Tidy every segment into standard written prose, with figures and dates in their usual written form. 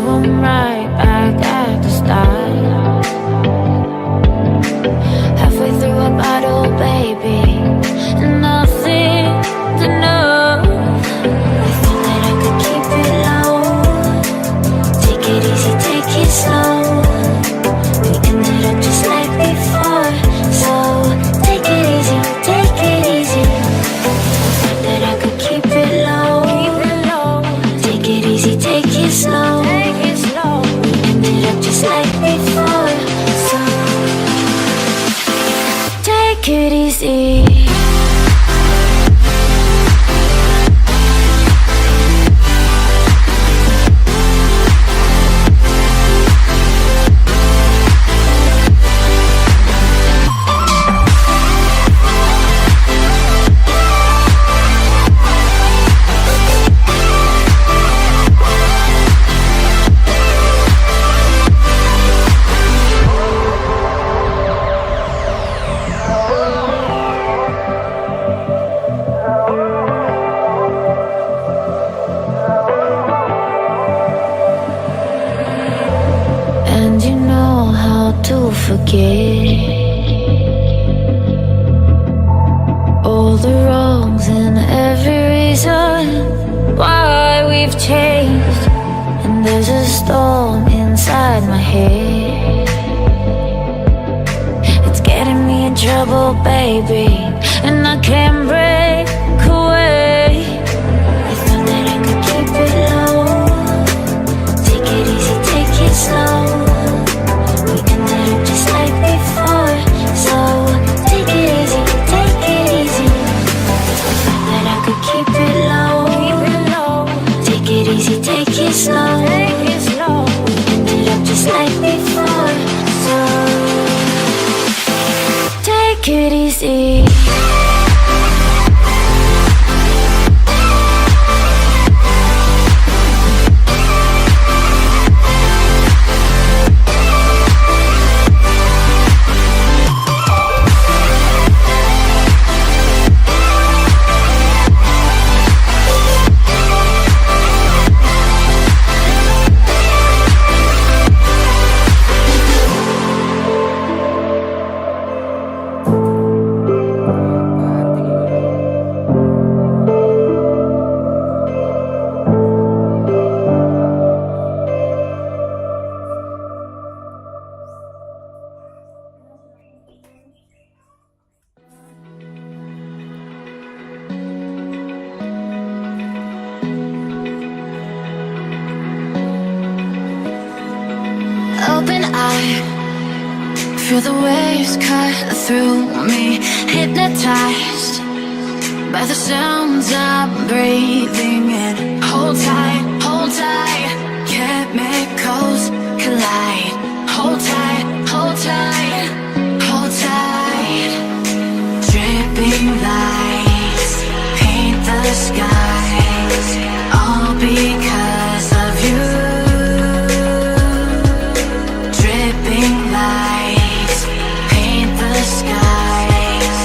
I'm right back at the start. Halfway through a bottle, baby, and nothing to know. I thought that I could keep it low. Take it easy, take it slow. We ended up just like before, so take it easy, take it easy. I thought that I could keep it low. Take it easy, take it slow. We ended up just like before, so take it easy. And you know how to forget all the wrongs and every reason why we've changed. And there's a storm inside my head. It's getting me in trouble, baby, and I can't break away. I thought that I could keep it low. Take it easy, take it slow. We ended up just like before, so take it easy, take it easy. I thought that I could keep it low. Take it easy, take it slow. We ended up just like before, so take it easy. Open eye, feel the waves cut through me. Hypnotized by the sounds I'm breathing in. Hold tight, chemicals collide. Hold tight, hold tight, hold tight. Dripping lights paint the skies, all because of you. Dripping lights paint the skies,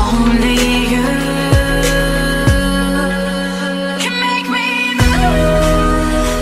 only you can make me move.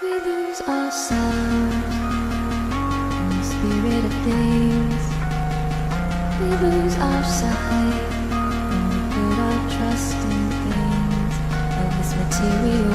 We lose ourselves in the spirit of things. We lose our sight when we put our trust in things of this material